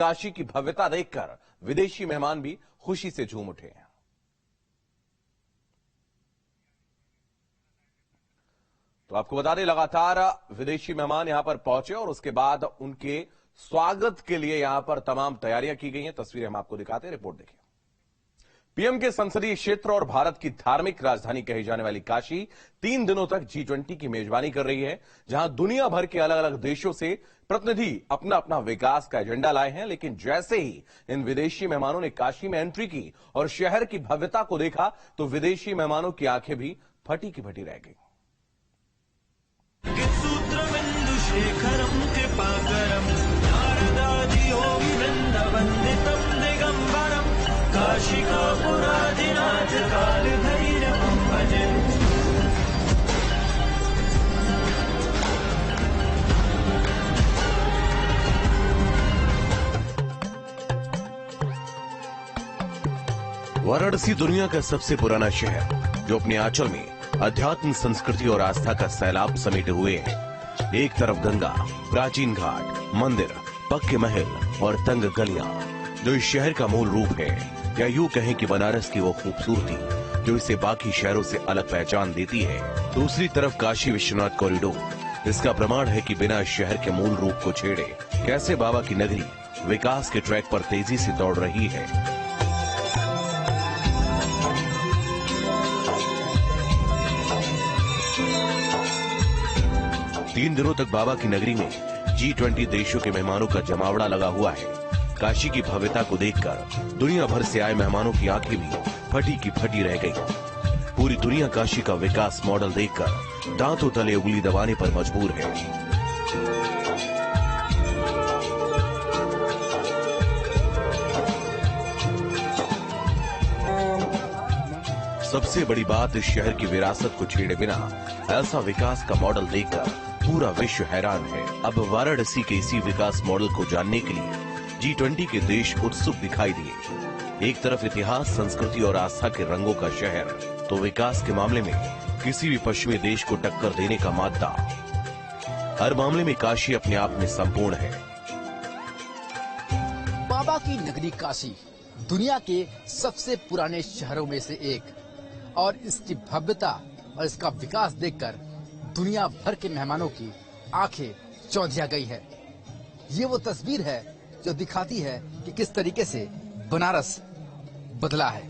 काशी की भव्यता देखकर विदेशी मेहमान भी खुशी से झूम उठे हैं। तो आपको बता दें, लगातार विदेशी मेहमान यहां पर पहुंचे और उसके बाद उनके स्वागत के लिए यहां पर तमाम तैयारियां की गई हैं। तस्वीरें हम आपको दिखाते हैं, रिपोर्ट देखिए। पीएम के संसदीय क्षेत्र और भारत की धार्मिक राजधानी कही जाने वाली काशी 3 दिनों तक G20 की मेजबानी कर रही है, जहां दुनिया भर के अलग अलग देशों से प्रतिनिधि अपना अपना विकास का एजेंडा लाए हैं। लेकिन जैसे ही इन विदेशी मेहमानों ने काशी में एंट्री की और शहर की भव्यता को देखा तो विदेशी मेहमानों की आंखें भी फटी की फटी रह गई। वाराणसी दुनिया का सबसे पुराना शहर, जो अपने आंचल में अध्यात्म, संस्कृति और आस्था का सैलाब समेटे हुए है। एक तरफ गंगा, प्राचीन घाट, मंदिर, पक्के महल और तंग गलियां, जो इस शहर का मूल रूप है, या यूं कहें कि बनारस की वो खूबसूरती जो इसे बाकी शहरों से अलग पहचान देती है। दूसरी तरफ काशी विश्वनाथ कॉरिडोर, इसका प्रमाण है कि बिना शहर के मूल रूप को छेड़े कैसे बाबा की नगरी विकास के ट्रैक पर तेजी से दौड़ रही है। तीन दिनों तक बाबा की नगरी में G20 देशों के मेहमानों का जमावड़ा लगा हुआ है। काशी की भव्यता को देखकर दुनिया भर से आए मेहमानों की आंखें भी फटी की फटी रह गई। पूरी दुनिया काशी का विकास मॉडल देखकर दांतों तले उंगली दबाने पर मजबूर है। सबसे बड़ी बात, इस शहर की विरासत को छेड़े बिना ऐसा विकास का मॉडल देखकर पूरा विश्व हैरान है। अब वाराणसी के इसी विकास मॉडल को जानने के लिए G20 के देश उत्सुक दिखाई दिए। एक तरफ इतिहास, संस्कृति और आस्था के रंगों का शहर, तो विकास के मामले में किसी भी पश्चिमी देश को टक्कर देने का मादा। हर मामले में काशी अपने आप में संपूर्ण है। बाबा की नगरी काशी दुनिया के सबसे पुराने शहरों में से एक, और इसकी भव्यता और इसका विकास देखकर दुनिया भर के मेहमानों की आंखें चौंधिया गई है। ये वो तस्वीर है जो दिखाती है कि किस तरीके से बनारस बदला है।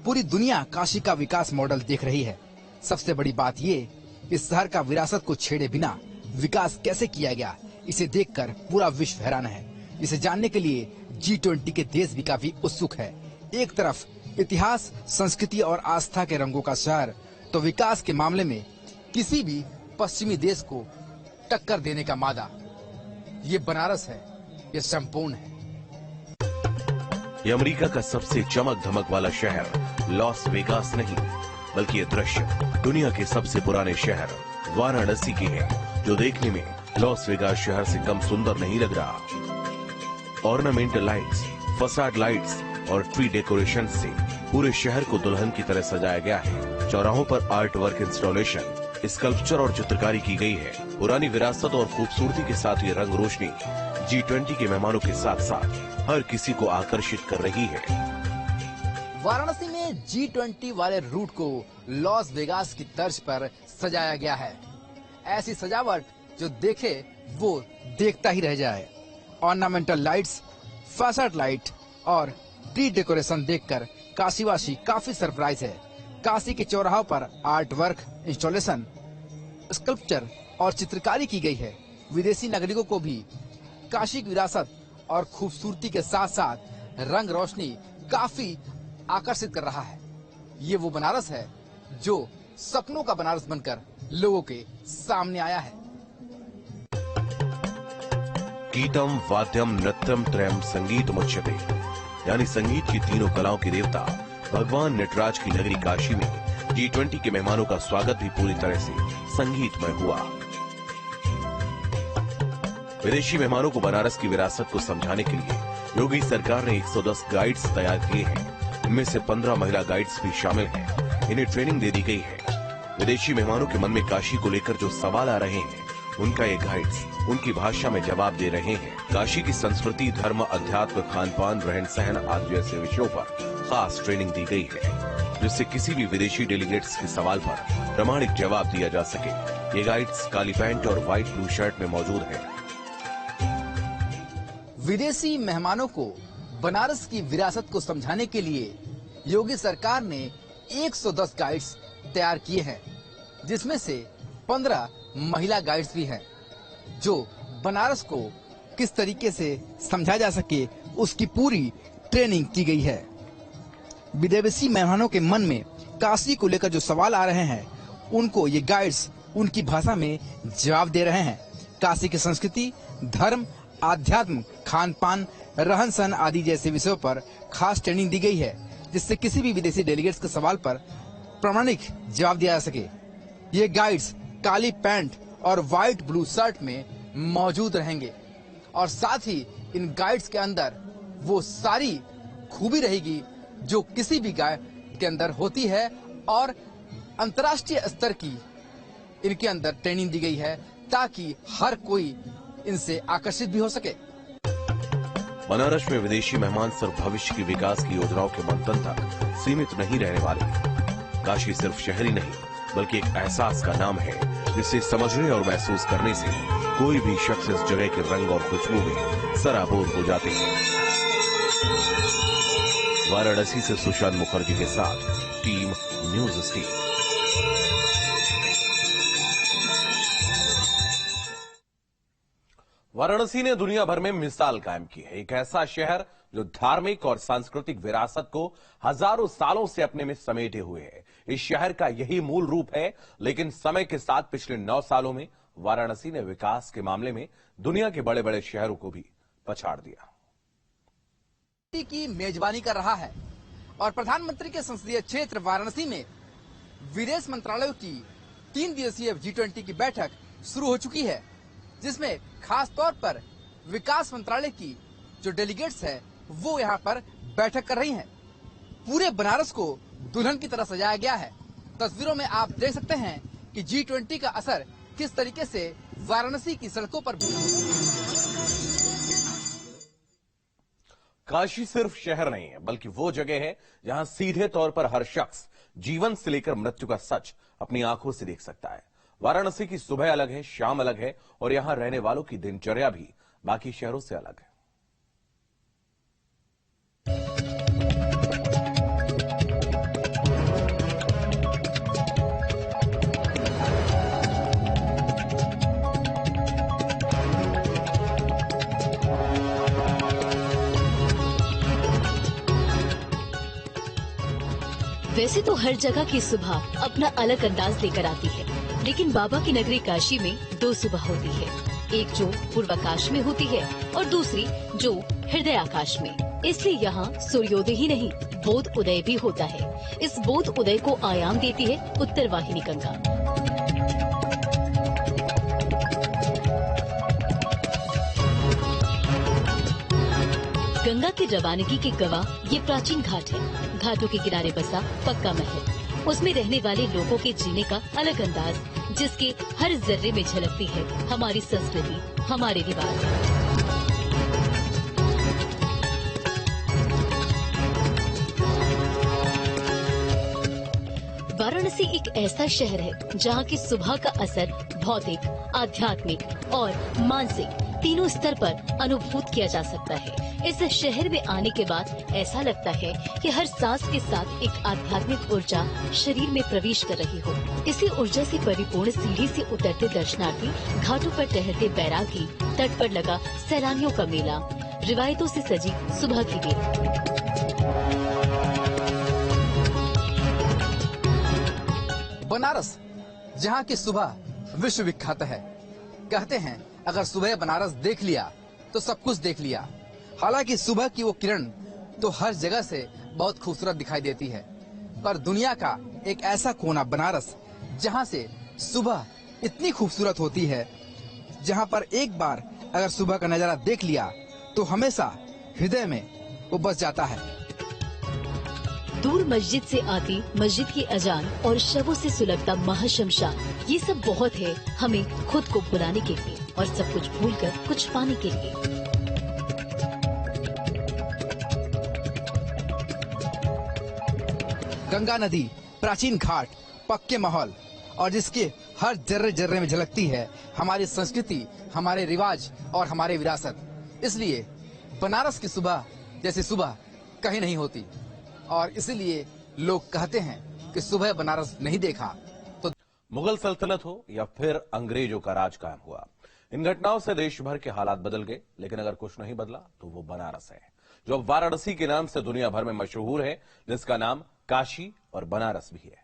पूरी दुनिया काशी का विकास मॉडल देख रही है। सबसे बड़ी बात ये, इस शहर का विरासत को छेड़े बिना विकास कैसे किया गया, इसे देखकर पूरा विश्व हैरान है। इसे जानने के लिए G20 के देश भी काफी उत्सुक है। एक तरफ इतिहास, संस्कृति और आस्था के रंगों का शहर, तो विकास के मामले में किसी भी पश्चिमी देश को टक्कर देने का मादा। ये बनारस है, ये संपूर्ण है। ये अमेरिका का सबसे चमक धमक वाला शहर लॉस वेगास नहीं, बल्कि ये दृश्य दुनिया के सबसे पुराने शहर वाराणसी की है, जो देखने में लॉस वेगास शहर से कम सुंदर नहीं लग रहा। ऑर्नामेंटल लाइट्स, फसाड लाइट्स और ट्री डेकोरेशन से पूरे शहर को दुल्हन की तरह सजाया गया है। चौराहों पर आर्ट वर्क इंस्टॉलेशन, स्कल्पचर और चित्रकारी की गई है। पुरानी विरासत और खूबसूरती के साथ ये रंग रोशनी G20 के मेहमानों के साथ साथ हर किसी को आकर्षित कर रही है। वाराणसी में G20 वाले रूट को लॉस वेगास की तर्ज पर सजाया गया है। ऐसी सजावट जो देखे वो देखता ही रह जाए। ऑर्नामेंटल लाइट्स, फसाड लाइट और ट्री डेकोरेशन देखकर काशीवासी काफी सरप्राइज है। काशी के चौराहों पर आर्ट वर्क, इंस्टॉलेशन, स्कल्पचर और चित्रकारी की गई है। विदेशी नागरिकों को भी काशी की विरासत और खूबसूरती के साथ साथ रंग रोशनी काफी आकर्षित कर रहा है। ये वो बनारस है जो सपनों का बनारस बनकर लोगों के सामने आया है। गीतम, वाद्यम, नृत्यम त्रयम संगीत मुच्यते, यानी संगीत की तीनों कलाओं के देवता भगवान नटराज की नगरी काशी में G20 के मेहमानों का स्वागत भी पूरी तरह से संगीतमय हुआ। विदेशी मेहमानों को बनारस की विरासत को समझाने के लिए योगी सरकार ने 110 गाइड्स तैयार किए हैं। इनमें से 15 महिला गाइड्स भी शामिल हैं। इन्हें ट्रेनिंग दे दी गई है। विदेशी मेहमानों के मन में काशी को लेकर जो सवाल आ रहे हैं, उनका ये गाइड्स उनकी भाषा में जवाब दे रहे हैं। काशी की संस्कृति, धर्म, अध्यात्म, खान पान, रहन सहन आदि जैसे विषयों पर खास ट्रेनिंग दी गई है, जिससे किसी भी विदेशी डेलीगेट्स के सवाल पर प्रामाणिक जवाब दिया जा सके। ये गाइड्स काली पैंट और व्हाइट ब्लू शर्ट में मौजूद हैं। विदेशी मेहमानों को बनारस की विरासत को समझाने के लिए योगी सरकार ने 110 गाइड्स तैयार किए हैं, जिसमें से 15 महिला गाइड्स भी हैं, जो बनारस को किस तरीके से समझा जा सके उसकी पूरी ट्रेनिंग की गई है। विदेशी मेहमानों के मन में काशी को लेकर जो सवाल आ रहे हैं, उनको ये गाइड्स उनकी भाषा में जवाब दे रहे हैं। काशी की संस्कृति, धर्म, आध्यात्म, खान पान, रहन सहन आदि जैसे विषयों पर खास ट्रेनिंग दी गई है, जिससे किसी भी विदेशी डेलीगेट्स के सवाल पर प्रामाणिक जवाब दिया जा सके। ये गाइड्स काली पैंट और व्हाइट ब्लू शर्ट में मौजूद रहेंगे और साथ ही इन गाइड्स के अंदर वो सारी खूबी रहेगी जो किसी भी गाइड के अंदर होती है, और अंतर्राष्ट्रीय स्तर की इनके अंदर ट्रेनिंग दी गई है ताकि हर कोई इनसे आकर्षित भी हो सके। बनारस में विदेशी मेहमान सिर्फ भविष्य की विकास की योजनाओं के मंथन तक सीमित नहीं रहने वाले। काशी सिर्फ शहर ही नहीं बल्कि एक एहसास का नाम है, जिसे समझने और महसूस करने से कोई भी शख्स इस जगह के रंग और खुशबू में सराबोर हो जाते हैं। वाराणसी से सुशांत मुखर्जी के साथ टीम न्यूज स्टील। वाराणसी ने दुनिया भर में मिसाल कायम की है। एक ऐसा शहर जो धार्मिक और सांस्कृतिक विरासत को हजारों सालों से अपने में समेटे हुए है। इस शहर का यही मूल रूप है, लेकिन समय के साथ पिछले 9 सालों में वाराणसी ने विकास के मामले में दुनिया के बड़े बड़े शहरों को भी पछाड़ दिया। की मेजबानी कर रहा है और प्रधानमंत्री के संसदीय क्षेत्र वाराणसी में विदेश मंत्रालयों की 3 दिवसीय G20 की बैठक शुरू हो चुकी है, जिसमें खास तौर पर विकास मंत्रालय की जो डेलीगेट्स है वो यहाँ पर बैठक कर रही हैं। पूरे बनारस को दुल्हन की तरह सजाया गया है। तस्वीरों में आप देख सकते हैं कि G20 का असर किस तरीके से वाराणसी की सड़कों पर। काशी सिर्फ शहर नहीं है बल्कि वो जगह है जहां सीधे तौर पर हर शख्स जीवन से लेकर मृत्यु का सच अपनी आंखों से देख सकता है। वाराणसी की सुबह अलग है, शाम अलग है और यहां रहने वालों की दिनचर्या भी बाकी शहरों से अलग है। वैसे तो हर जगह की सुबह अपना अलग अंदाज लेकर आती है, लेकिन बाबा की नगरी काशी में 2 सुबह होती है। एक जो पूर्वाकाश में होती है और दूसरी जो हृदय आकाश में। इसलिए यहाँ सूर्योदय ही नहीं बोध उदय भी होता है। इस बोध उदय को आयाम देती है उत्तर वाहिनी गंगा। गंगा की रवानगी के गवाह ये प्राचीन घाट है। घाटों के किनारे बसा पक्का महल, उसमें रहने वाले लोगों के जीने का अलग अंदाज, जिसके हर जर्रे में झलकती है हमारी संस्कृति, हमारे रिवाज। वाराणसी एक ऐसा शहर है जहाँ की सुबह का असर भौतिक, आध्यात्मिक और मानसिक तीनों स्तर पर अनुभूत किया जा सकता है। इस शहर में आने के बाद ऐसा लगता है कि हर सांस के साथ एक आध्यात्मिक ऊर्जा शरीर में प्रवेश कर रही हो। इसी ऊर्जा से परिपूर्ण सीढ़ी से उतरते दर्शनार्थी, घाटों पर टहलते बैरागी, तट पर लगा सैलानियों का मेला, रिवायतों से सजी सुबह की बेला। बनारस जहाँ की सुबह विश्व विख्यात है। कहते हैं अगर सुबह बनारस देख लिया तो सब कुछ देख लिया। हालांकि सुबह की वो किरण तो हर जगह से बहुत खूबसूरत दिखाई देती है, पर दुनिया का एक ऐसा कोना बनारस जहाँ से सुबह इतनी खूबसूरत होती है, जहाँ पर एक बार अगर सुबह का नजारा देख लिया तो हमेशा हृदय में वो बस जाता है। दूर मस्जिद से आती मस्जिद की अजान और शवों से सुलगता महाशमशा, ये सब बहुत है हमें खुद को भुलाने के लिए और सब कुछ भूलकर कुछ पाने के लिए। गंगा नदी, प्राचीन घाट, पक्के महल और जिसके हर जर्रे जर्रे में झलकती है हमारी संस्कृति, हमारे रिवाज और हमारे विरासत। इसलिए बनारस की सुबह जैसी सुबह कहीं नहीं होती और इसीलिए लोग कहते हैं कि सुबह बनारस नहीं देखा तो। मुगल सल्तनत हो या फिर अंग्रेजों का राज कायम हुआ, इन घटनाओं से देश भर के हालात बदल गए, लेकिन अगर कुछ नहीं बदला तो वो बनारस है, जो अब वाराणसी के नाम से दुनिया भर में मशहूर है, जिसका नाम काशी और बनारस भी है।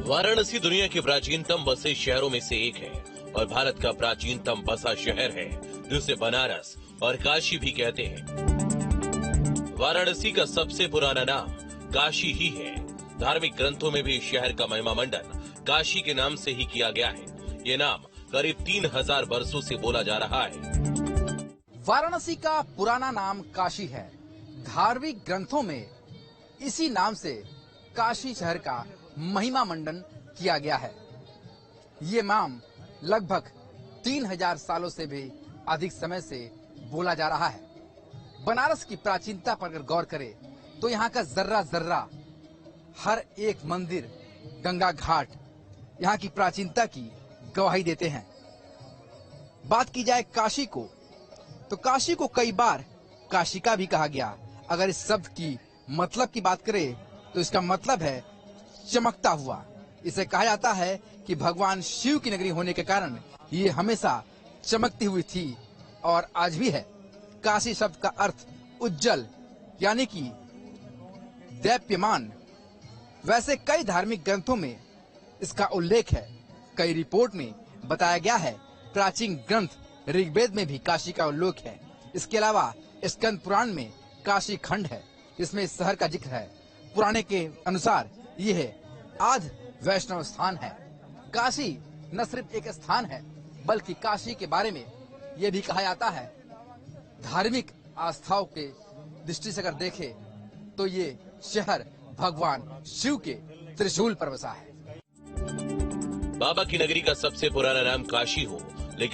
वाराणसी दुनिया के प्राचीनतम बसे शहरों में से एक है और भारत का प्राचीनतम बसा शहर है, जिसे बनारस और काशी भी कहते हैं। वाराणसी का सबसे पुराना नाम काशी ही है। धार्मिक ग्रंथों में भी इस शहर का महिमा मंडन काशी के नाम से ही किया गया है। ये नाम करीब 3000 वर्षों से बोला जा रहा है। वाराणसी का पुराना नाम काशी है। धार्मिक ग्रंथों में इसी नाम से काशी शहर का महिमा मंडन किया गया है। ये नाम लगभग 3000 सालों से भी अधिक समय से बोला जा रहा है। बनारस की प्राचीनता पर अगर गौर करें तो यहाँ का जर्रा जर्रा, हर एक मंदिर, गंगा घाट यहाँ की प्राचीनता की गवाही देते हैं। बात की जाए काशी को तो काशी को कई बार काशिका भी कहा गया। अगर इस शब्द की मतलब की बात करें तो इसका मतलब है चमकता हुआ। इसे कहा जाता है कि भगवान शिव की नगरी होने के कारण ये हमेशा चमकती हुई थी और आज भी है। काशी शब्द का अर्थ उज्जवल यानी कि दैप्यमान। वैसे कई धार्मिक ग्रंथों में इसका उल्लेख है। कई रिपोर्ट में बताया गया है। प्राचीन ग्रंथ ऋग्वेद में भी काशी का उल्लेख है। इसके अलावा स्कंद पुराण में काशी खंड है, इसमें इस शहर का जिक्र है। पुराने के अनुसार यह आद्य वैष्णव स्थान है। काशी न सिर्फ एक स्थान है बल्कि काशी के बारे में यह भी कहा जाता है, धार्मिक आस्थाओं के दृष्टि से अगर देखें तो ये शहर भगवान शिव के त्रिशूल पर बसा है। बाबा की नगरी का सबसे पुराना नाम काशी हो